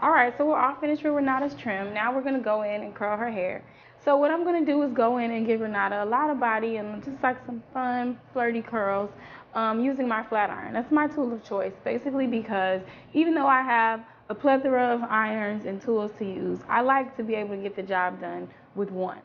Alright, so we're all finished with Renata's trim. Now we're going to go in and curl her hair. So what I'm going to do is go in and give Renata a lot of body and just like some fun, flirty curls using my flat iron. That's my tool of choice, basically because even though I have a plethora of irons and tools to use, I like to be able to get the job done with one.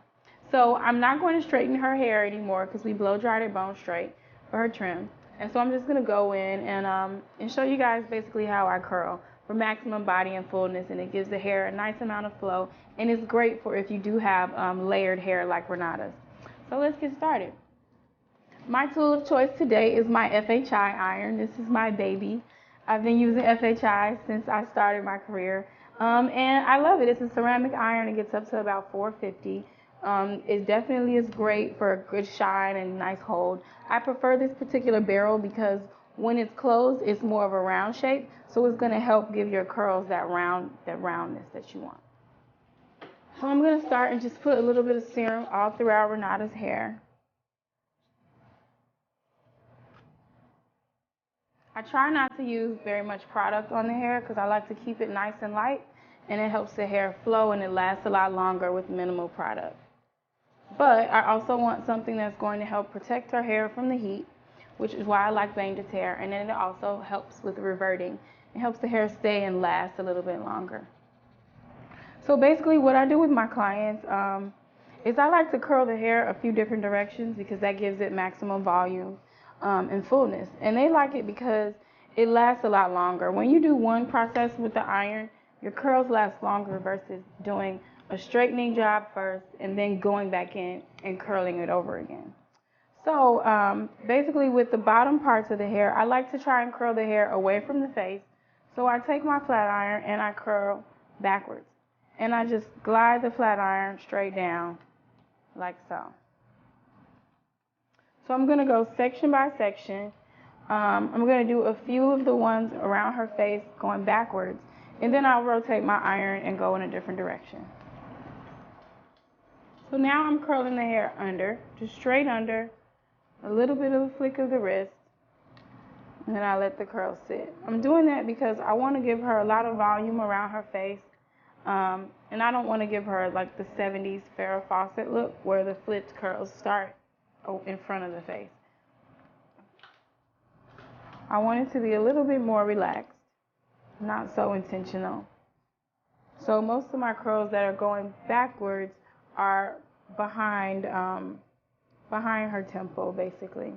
So I'm not going to straighten her hair anymore because we blow dried it bone straight for her trim. And so I'm just going to go in and show you guys basically how I curl for maximum body and fullness, and it gives the hair a nice amount of flow, and it's great for if you do have layered hair like Renata's. So let's get started. My tool of choice today is my FHI iron. This is my baby. I've been using FHI since I started my career, and I love it. It's a ceramic iron. It gets up to about 450. It definitely is great for a good shine and nice hold. I prefer this particular barrel because when it's closed, it's more of a round shape, so it's going to help give your curls that roundness that you want. So I'm going to start and just put a little bit of serum all throughout Renata's hair. I try not to use very much product on the hair because I like to keep it nice and light, and it helps the hair flow and it lasts a lot longer with minimal product. But I also want something that's going to help protect her hair from the heat, which is why I like Bang to Tear, and then it also helps with reverting. It helps the hair stay and last a little bit longer. So basically what I do with my clients is I like to curl the hair a few different directions because that gives it maximum volume and fullness. And they like it because it lasts a lot longer. When you do one process with the iron, your curls last longer versus doing a straightening job first and then going back in and curling it over again. So basically with the bottom parts of the hair, I like to try and curl the hair away from the face. So I take my flat iron and I curl backwards. And I just glide the flat iron straight down like so. So I'm going to go section by section. I'm going to do a few of the ones around her face going backwards. And then I'll rotate my iron and go in a different direction. So now I'm curling the hair under, just straight under, a little bit of a flick of the wrist, and then I let the curl sit. I'm doing that because I want to give her a lot of volume around her face, and I don't want to give her like the 70s Farrah Fawcett look where the flipped curls start in front of the face. I want it to be a little bit more relaxed, not so intentional. So most of my curls that are going backwards are behind her temple, basically.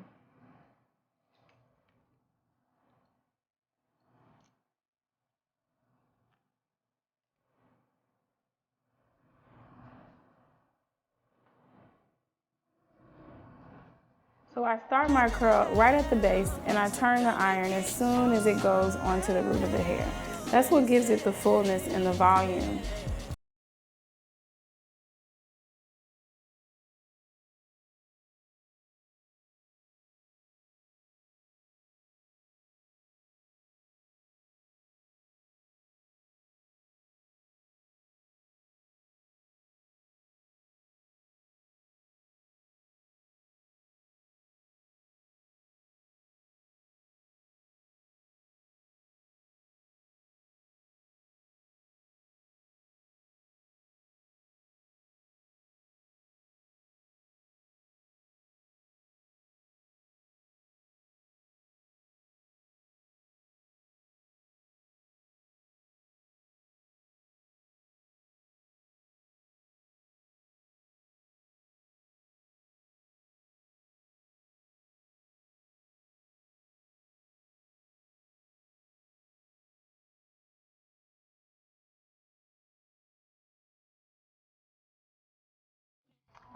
So I start my curl right at the base and I turn the iron as soon as it goes onto the root of the hair. That's what gives it the fullness and the volume.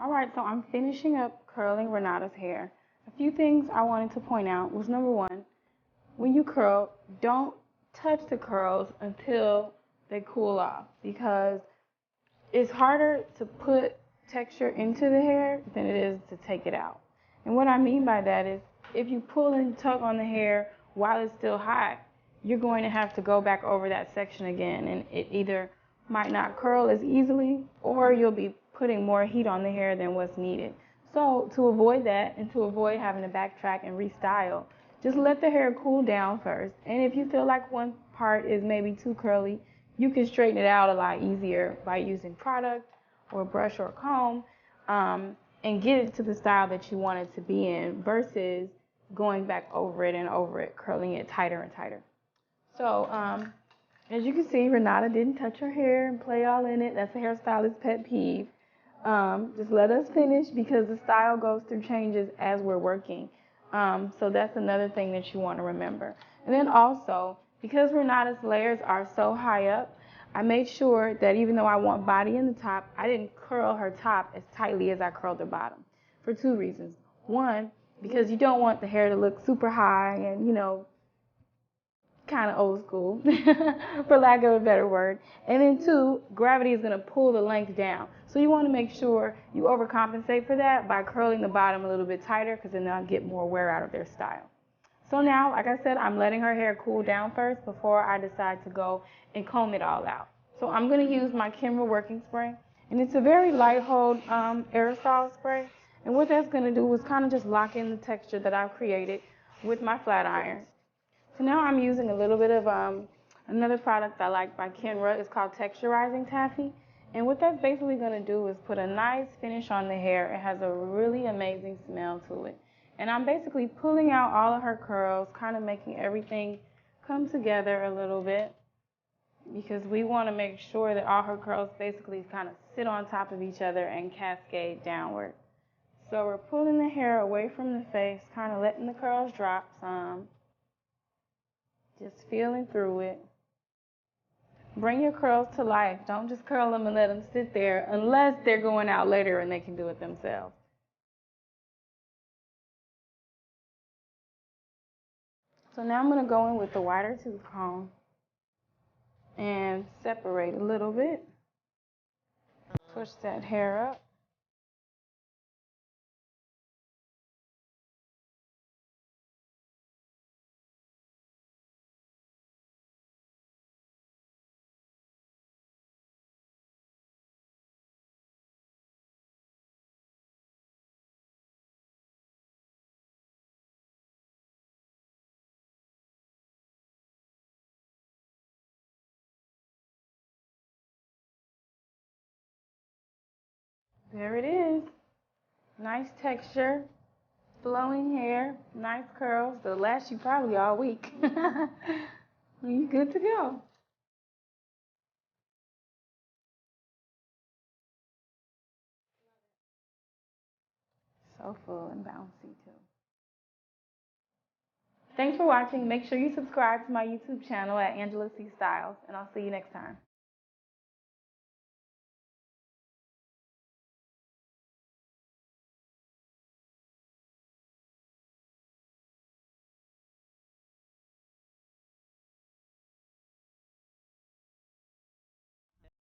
All right, so I'm finishing up curling Renata's hair. A few things I wanted to point out was number one, when you curl, don't touch the curls until they cool off because it's harder to put texture into the hair than it is to take it out. And what I mean by that is if you pull and tug on the hair while it's still hot, you're going to have to go back over that section again, and it either might not curl as easily or you'll be putting more heat on the hair than what's needed. So to avoid that and to avoid having to backtrack and restyle, just let the hair cool down first. And if you feel like one part is maybe too curly, you can straighten it out a lot easier by using product or a brush or a comb, and get it to the style that you want it to be in versus going back over it and over it, curling it tighter and tighter. So as you can see, Renata didn't touch her hair and play all in it. That's a hairstylist pet peeve. Just let us finish because the style goes through changes as we're working. So that's another thing that you want to remember. And then also, because Renata's layers are so high up, I made sure that even though I want body in the top, I didn't curl her top as tightly as I curled the bottom for two reasons. One, because you don't want the hair to look super high and, you know, kind of old school, for lack of a better word. And then two, gravity is going to pull the length down. So you want to make sure you overcompensate for that by curling the bottom a little bit tighter, because then they'll get more wear out of their style. So now, like I said, I'm letting her hair cool down first before I decide to go and comb it all out. So I'm going to use my Kenra working spray, and it's a very light hold aerosol spray. And what that's going to do is kind of just lock in the texture that I've created with my flat iron. So now I'm using a little bit of another product I like by Kenra. It's called Texturizing Taffy. And what that's basically going to do is put a nice finish on the hair. It has a really amazing smell to it. And I'm basically pulling out all of her curls, kind of making everything come together a little bit, because we want to make sure that all her curls basically kind of sit on top of each other and cascade downward. So we're pulling the hair away from the face, kind of letting the curls drop some. Just feeling through it. Bring your curls to life. Don't just curl them and let them sit there unless they're going out later and they can do it themselves. So now I'm going to go in with the wider tooth comb and separate a little bit. Push that hair up. There it is. Nice texture, flowing hair, nice curls. They'll last you probably all week. You're good to go. So full and bouncy too. Thanks for watching. Make sure you subscribe to my YouTube channel at Angela C. Styles, and I'll see you next time.